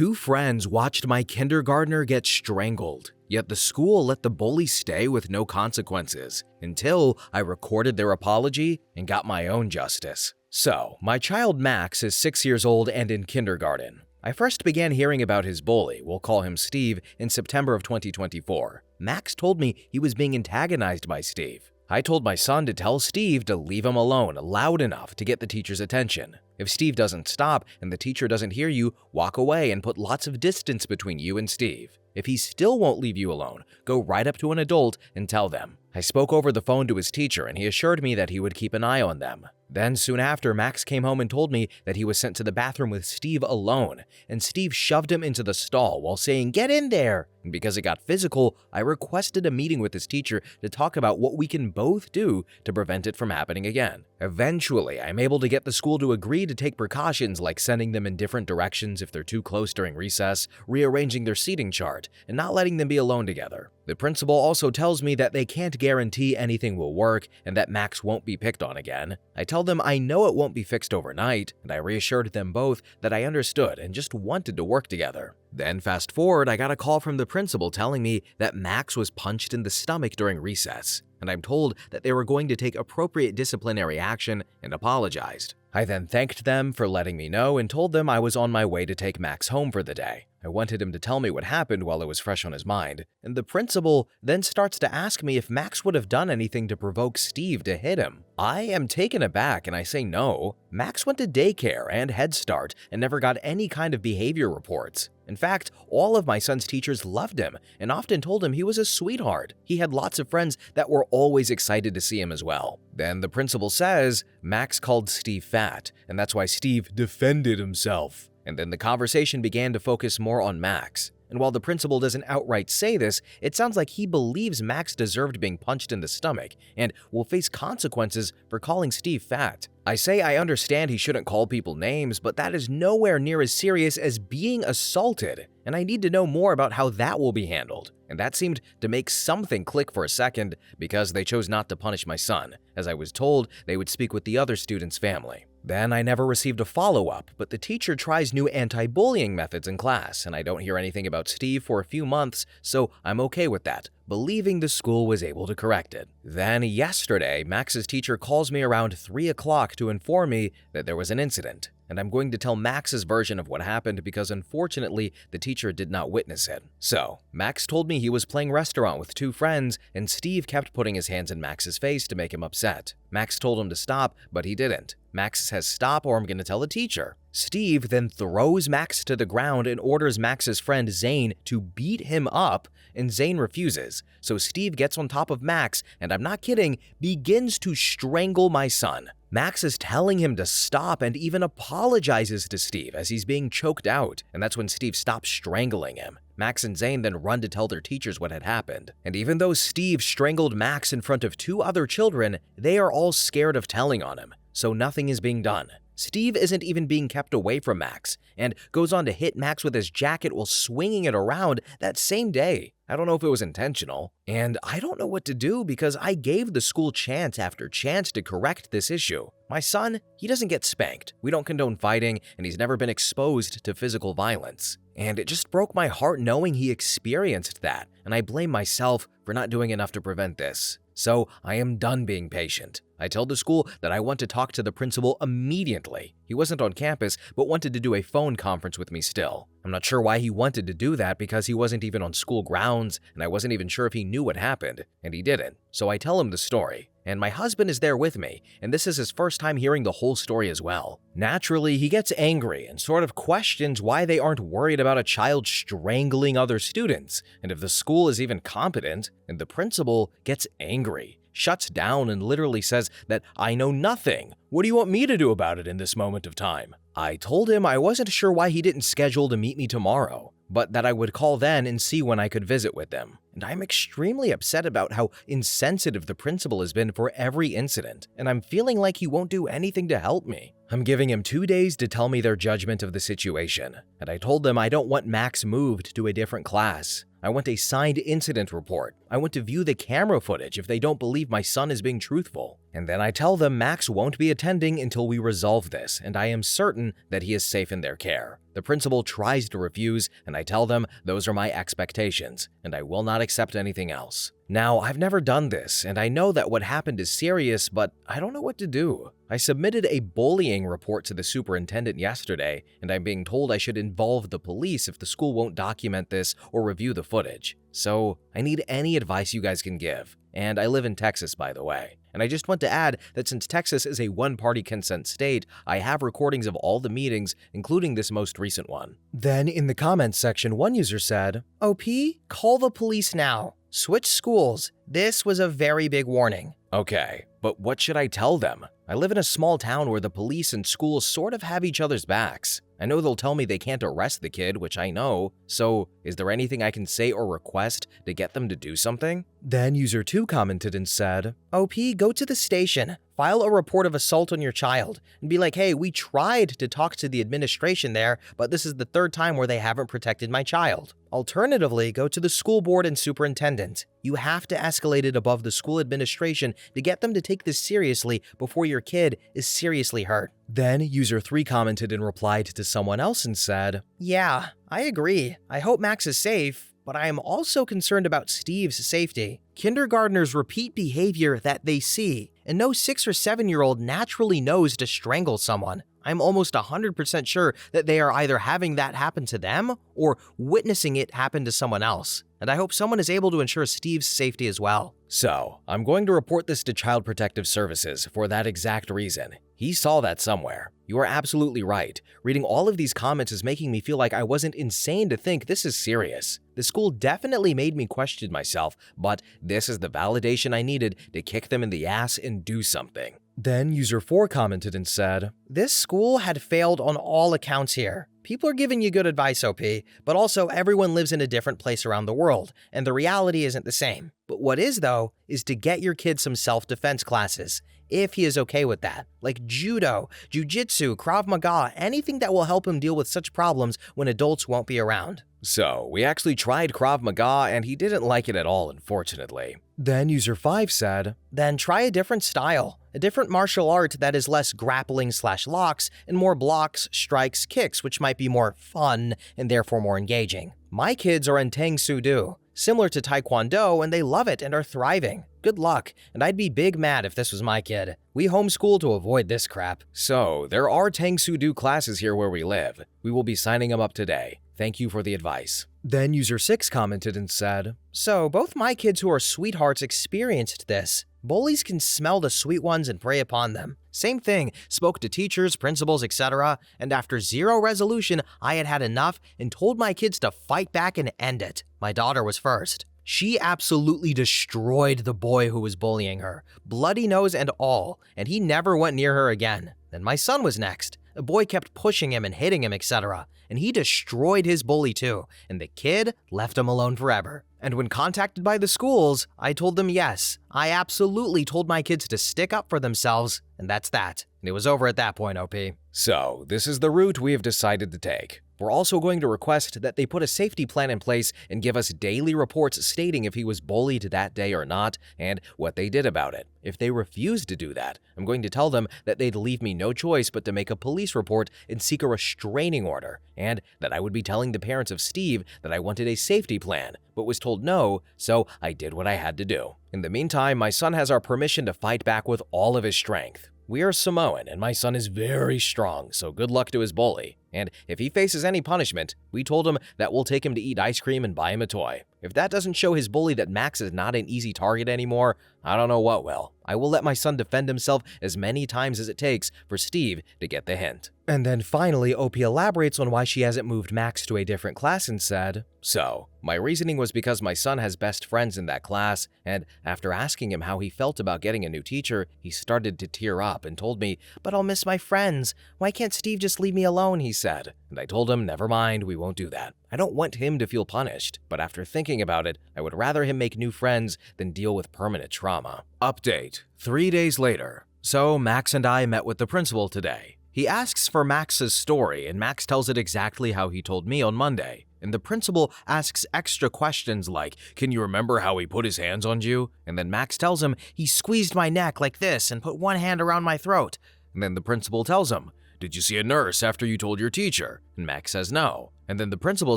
Two friends watched my kindergartner get strangled, yet the school let the bully stay with no consequences until I recorded their apology and got my own justice. So, my child Max is 6 years old and in kindergarten. I first began hearing about his bully, we'll call him Steve, in September of 2024. Max told me he was being antagonized by Steve. I told my son to tell Steve to leave him alone loud enough to get the teacher's attention. If Steve doesn't stop and the teacher doesn't hear you, walk away and put lots of distance between you and Steve. If he still won't leave you alone, go right up to an adult and tell them. I spoke over the phone to his teacher and he assured me that he would keep an eye on them. Then soon after, Max came home and told me that he was sent to the bathroom with Steve alone, and Steve shoved him into the stall while saying, "Get in there!" And because it got physical, I requested a meeting with his teacher to talk about what we can both do to prevent it from happening again. Eventually, I'm able to get the school to agree to take precautions like sending them in different directions if they're too close during recess, rearranging their seating chart, and not letting them be alone together. The principal also tells me that they can't guarantee anything will work and that Max won't be picked on again. I tell them I know it won't be fixed overnight, and I reassured them both that I understood and just wanted to work together. Then fast forward, I got a call from the principal telling me that Max was punched in the stomach during recess, and I'm told that they were going to take appropriate disciplinary action and apologized. I then thanked them for letting me know and told them I was on my way to take Max home for the day. I wanted him to tell me what happened while it was fresh on his mind, and the principal then starts to ask me if Max would have done anything to provoke Steve to hit him. I am taken aback and I say no. Max went to daycare and Head Start and never got any kind of behavior reports. In fact, all of my son's teachers loved him and often told him he was a sweetheart. He had lots of friends that were always excited to see him as well. Then the principal says Max called Steve fat, and that's why Steve defended himself. And then the conversation began to focus more on Max. And while the principal doesn't outright say this, it sounds like he believes Max deserved being punched in the stomach and will face consequences for calling Steve fat. I say I understand he shouldn't call people names, but that is nowhere near as serious as being assaulted, and I need to know more about how that will be handled. And that seemed to make something click for a second because they chose not to punish my son, as I was told they would speak with the other student's family. Then I never received a follow-up, but the teacher tries new anti-bullying methods in class, and I don't hear anything about Steve for a few months, so I'm okay with that, believing the school was able to correct it. Then yesterday, Max's teacher calls me around 3 o'clock to inform me that there was an incident, and I'm going to tell Max's version of what happened because unfortunately, the teacher did not witness it. So, Max told me he was playing restaurant with two friends, and Steve kept putting his hands in Max's face to make him upset. Max told him to stop, but he didn't. Max says stop or I'm going to tell the teacher. Steve then throws Max to the ground and orders Max's friend Zane to beat him up, and Zane refuses. So Steve gets on top of Max, and I'm not kidding, begins to strangle my son. Max is telling him to stop and even apologizes to Steve as he's being choked out, and that's when Steve stops strangling him. Max and Zane then run to tell their teachers what had happened. And even though Steve strangled Max in front of two other children, they are all scared of telling on him, so nothing is being done. Steve isn't even being kept away from Max and goes on to hit Max with his jacket while swinging it around that same day. I don't know if it was intentional, and I don't know what to do because I gave the school chance after chance to correct this issue. My son, he doesn't get spanked. We don't condone fighting, and he's never been exposed to physical violence. And it just broke my heart knowing he experienced that, and I blame myself for not doing enough to prevent this. So I am done being patient. I told the school that I want to talk to the principal immediately. He wasn't on campus, but wanted to do a phone conference with me still. I'm not sure why he wanted to do that because he wasn't even on school grounds, and I wasn't even sure if he knew what happened, and he didn't. So I tell him the story. And my husband is there with me, and this is his first time hearing the whole story as well. Naturally, he gets angry and sort of questions why they aren't worried about a child strangling other students, and if the school is even competent, and the principal gets angry, shuts down and literally says that I know nothing. What do you want me to do about it in this moment of time? I told him I wasn't sure why he didn't schedule to meet me tomorrow, but that I would call then and see when I could visit with them. And I'm extremely upset about how insensitive the principal has been for every incident, and I'm feeling like he won't do anything to help me. I'm giving him 2 days to tell me their judgment of the situation, and I told them I don't want Max moved to a different class. I want a signed incident report. I want to view the camera footage if they don't believe my son is being truthful. And then I tell them Max won't be attending until we resolve this, and I am certain that he is safe in their care. The The principal tries to refuse, and I tell them those are my expectations, and I will not accept anything else. Now, I've never done this, and I know that what happened is serious, but I don't know what to do. I submitted a bullying report to the superintendent yesterday, and I'm being told I should involve the police if the school won't document this or review the footage. So, I need any advice you guys can give. And I live in Texas, by the way. And I just want to add that since Texas is a one-party consent state, I have recordings of all the meetings, including this most recent one. Then, in the comments section, one user said, "OP, call the police now. Switch schools. This was a very big warning." Okay, but what should I tell them? I live in a small town where the police and schools sort of have each other's backs. I know they'll tell me they can't arrest the kid, which I know, so is there anything I can say or request to get them to do something? Then user 2 commented and said, "OP, go to the station, file a report of assault on your child, and be like, hey, we tried to talk to the administration there, but this is the third time where they haven't protected my child. Alternatively, go to the school board and superintendent. You have to escalate it above the school administration to get them to take this seriously before your kid is seriously hurt." Then user 3 commented and replied to someone else and said, "Yeah, I agree. I hope Max is safe, but I am also concerned about Steve's safety. Kindergartners repeat behavior that they see, and no 6 or 7-year-old naturally knows to strangle someone. I'm almost 100% sure that they are either having that happen to them or witnessing it happen to someone else. And I hope someone is able to ensure Steve's safety as well." So, I'm going to report this to Child Protective Services for that exact reason. He saw that somewhere. You are absolutely right. Reading all of these comments is making me feel like I wasn't insane to think this is serious. The school definitely made me question myself, but this is the validation I needed to kick them in the ass and do something. Then user 4 commented and said, "This school had failed on all accounts here. People are giving you good advice, OP, but also everyone lives in a different place around the world, and the reality isn't the same. But what is, though, is to get your kid some self-defense classes, if he is okay with that, like judo, jujitsu, Krav Maga, anything that will help him deal with such problems when adults won't be around." So, we actually tried Krav Maga and he didn't like it at all, unfortunately. Then user 5 said, "Then try a different style, a different martial art that is less grappling/locks and more blocks, strikes, kicks, which might be more fun and therefore more engaging. My kids are in Tang Soo Do, similar to Taekwondo, and they love it and are thriving. Good luck, and I'd be big mad if this was my kid. We homeschool to avoid this crap." So, there are Tang Soo Do classes here where we live. We will be signing them up today. Thank you for the advice. Then user 6 commented and said, "So, both my kids who are sweethearts experienced this. Bullies can smell the sweet ones and prey upon them. Same thing, spoke to teachers, principals, etc., and after zero resolution, I had had enough and told my kids to fight back and end it. My daughter was first. She absolutely destroyed the boy who was bullying her, bloody nose and all, and he never went near her again. Then my son was next. The boy kept pushing him and hitting him, etc., and he destroyed his bully too, and the kid left him alone forever. And when contacted by the schools, I told them yes, I absolutely told my kids to stick up for themselves, and that's that. And it was over at that point, OP." So, this is the route we have decided to take. We're also going to request that they put a safety plan in place and give us daily reports stating if he was bullied that day or not and what they did about it. If they refuse to do that, I'm going to tell them that they'd leave me no choice but to make a police report and seek a restraining order, and that I would be telling the parents of Steve that I wanted a safety plan, but was told no, so I did what I had to do. In the meantime, my son has our permission to fight back with all of his strength. We are Samoan, and my son is very strong, so good luck to his bully. And if he faces any punishment, we told him that we'll take him to eat ice cream and buy him a toy. If that doesn't show his bully that Max is not an easy target anymore, I don't know what will. I will let my son defend himself as many times as it takes for Steve to get the hint." And then finally, OP elaborates on why she hasn't moved Max to a different class and said, "So, my reasoning was because my son has best friends in that class, and after asking him how he felt about getting a new teacher, he started to tear up and told me, 'But I'll miss my friends. Why can't Steve just leave me alone?' he said. And I told him, never mind, we won't do that. I don't want him to feel punished, but after thinking about it, I would rather him make new friends than deal with permanent trauma." Update: 3 days later. So Max and I met with the principal today. He asks for Max's story, and Max tells it exactly how he told me on Monday. And the principal asks extra questions like, "Can you remember how he put his hands on you?" And then Max tells him, "He squeezed my neck like this and put one hand around my throat." And then the principal tells him, did you see a nurse after you told your teacher? And Max says no. And then the principal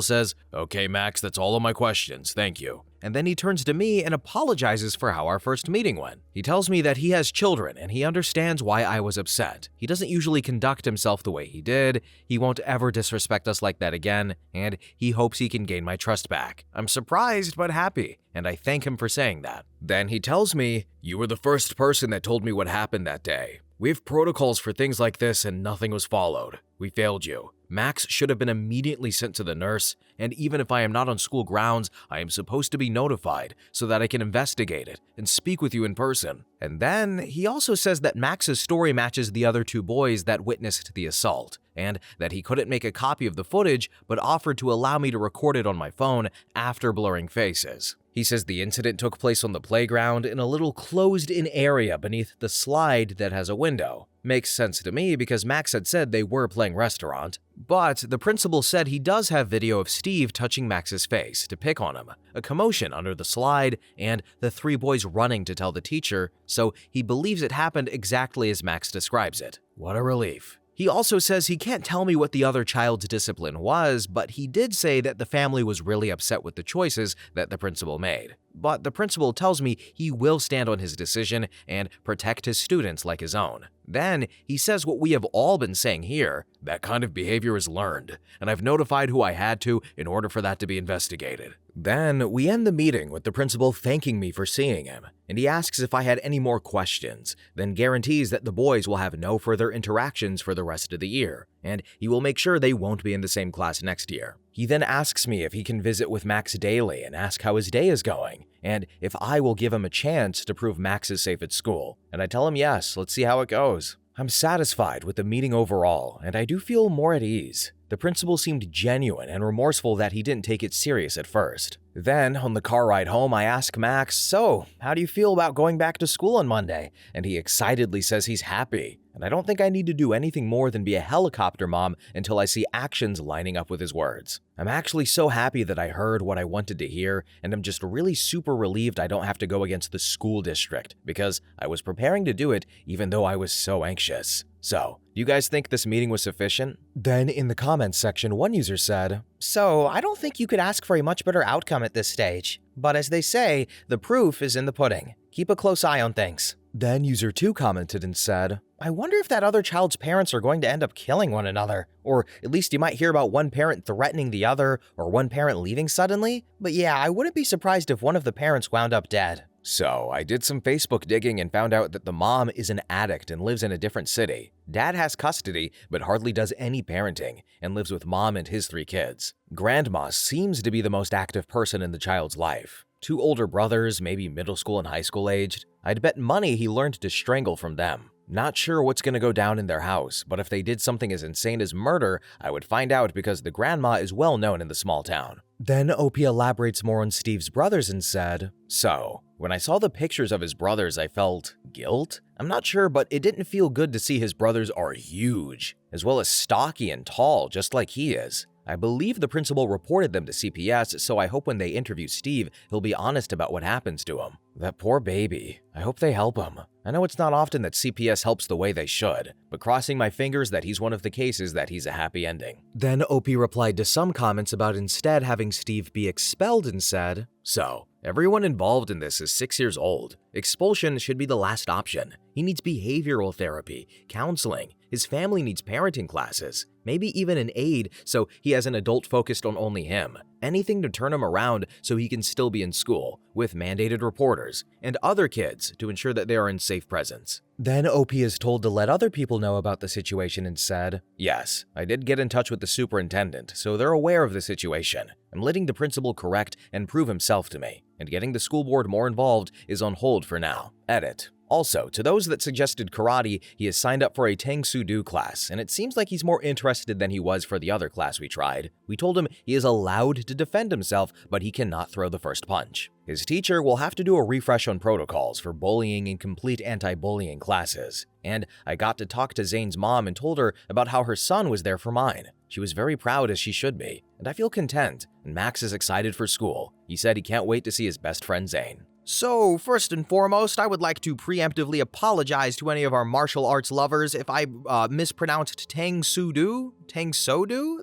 says, okay, Max, that's all of my questions, thank you. And then he turns to me and apologizes for how our first meeting went. He tells me that he has children and he understands why I was upset. He doesn't usually conduct himself the way he did, he won't ever disrespect us like that again, and he hopes he can gain my trust back. I'm surprised but happy, and I thank him for saying that. Then he tells me, you were the first person that told me what happened that day. We have protocols for things like this and nothing was followed. We failed you. Max should have been immediately sent to the nurse, and even if I am not on school grounds, I am supposed to be notified so that I can investigate it and speak with you in person. And then he also says that Max's story matches the other two boys that witnessed the assault, and that he couldn't make a copy of the footage but offered to allow me to record it on my phone after blurring faces. He says the incident took place on the playground in a little closed-in area beneath the slide that has a window. Makes sense to me because Max had said they were playing restaurant. But the principal said he does have video of Steve touching Max's face to pick on him, a commotion under the slide, and the three boys running to tell the teacher, so he believes it happened exactly as Max describes it. What a relief. He also says he can't tell me what the other child's discipline was, but he did say that the family was really upset with the choices that the principal made. But the principal tells me he will stand on his decision and protect his students like his own. Then he says what we have all been saying here, that kind of behavior is learned, and I've notified who I had to in order for that to be investigated. Then we end the meeting with the principal thanking me for seeing him, and he asks if I had any more questions, then guarantees that the boys will have no further interactions for the rest of the year, and he will make sure they won't be in the same class next year. He then asks me if he can visit with Max daily and ask how his day is going, and if I will give him a chance to prove Max is safe at school. And I tell him yes, let's see how it goes. I'm satisfied with the meeting overall, and I do feel more at ease. The principal seemed genuine and remorseful that he didn't take it serious at first. Then, on the car ride home, I ask Max, so, how do you feel about going back to school on Monday? And he excitedly says he's happy. And I don't think I need to do anything more than be a helicopter mom until I see actions lining up with his words. I'm actually so happy that I heard what I wanted to hear, and I'm just really super relieved I don't have to go against the school district, because I was preparing to do it even though I was so anxious. So, do you guys think this meeting was sufficient? Then in the comments section, one user said, so I don't think you could ask for a much better outcome at this stage. But as they say, the proof is in the pudding. Keep a close eye on things. Then user 2 commented and said, I wonder if that other child's parents are going to end up killing one another. Or at least you might hear about one parent threatening the other, or one parent leaving suddenly. But yeah, I wouldn't be surprised if one of the parents wound up dead. So, I did some Facebook digging and found out that the mom is an addict and lives in a different city. Dad has custody, but hardly does any parenting, and lives with mom and his 3 kids. Grandma seems to be the most active person in the child's life. 2 older brothers, maybe middle school and high school aged. I'd bet money he learned to strangle from them. Not sure what's gonna go down in their house, but if they did something as insane as murder, I would find out because the grandma is well known in the small town. Then OP elaborates more on Steve's brothers and said, so, when I saw the pictures of his brothers, I felt guilt? I'm not sure, but it didn't feel good to see his brothers are huge, as well as stocky and tall, just like he is. I believe the principal reported them to CPS, so I hope when they interview Steve, he'll be honest about what happens to him. That poor baby. I hope they help him. I know it's not often that CPS helps the way they should, but crossing my fingers that he's one of the cases that he's a happy ending. Then OP replied to some comments about instead having Steve be expelled and said, so, everyone involved in this is 6 years old. Expulsion should be the last option. He needs behavioral therapy, counseling. His family needs parenting classes, maybe even an aide so he has an adult focused on only him. Anything to turn him around so he can still be in school, with mandated reporters, and other kids to ensure that they are in safe presence. Then OP is told to let other people know about the situation and said, yes, I did get in touch with the superintendent, so they're aware of the situation. I'm letting the principal correct and prove himself to me, and getting the school board more involved is on hold for now. Edit. Also, to those that suggested karate, he has signed up for a Tang Soo Do class, and it seems like he's more interested than he was for the other class we tried. We told him he is allowed to defend himself, but he cannot throw the first punch. His teacher will have to do a refresh on protocols for bullying and complete anti-bullying classes. And I got to talk to Zane's mom and told her about how her son was there for mine. She was very proud, as she should be, and I feel content, and Max is excited for school. He said he can't wait to see his best friend Zane. So, first and foremost, I would like to preemptively apologize to any of our martial arts lovers if I mispronounced Tang Soo-do.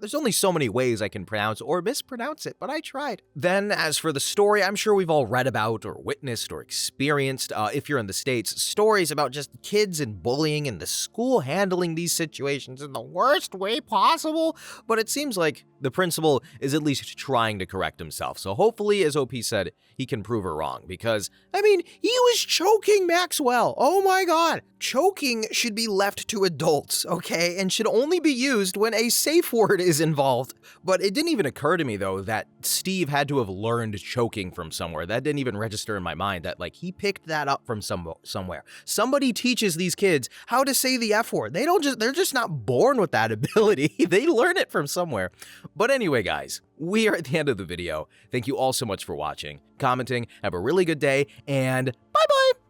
There's only so many ways I can pronounce or mispronounce it, but I tried. Then, as for the story, I'm sure we've all read about or witnessed or experienced, if you're in the States, stories about just kids and bullying and the school handling these situations in the worst way possible, but it seems like the principal is at least trying to correct himself. So hopefully, as OP said, he can prove her wrong because, I mean, he was choking Maxwell. Oh my god. Choking should be left to adults, okay? And should only be used when a safe word is involved. But it didn't even occur to me, though, that Steve had to have learned choking from somewhere. That didn't even register in my mind that, like, he picked that up from somewhere. Somebody teaches these kids how to say the F word. They're just not born with that ability. They learn it from somewhere. But anyway, guys, we are at the end of the video. Thank you all so much for watching, commenting. Have a really good day, and bye-bye!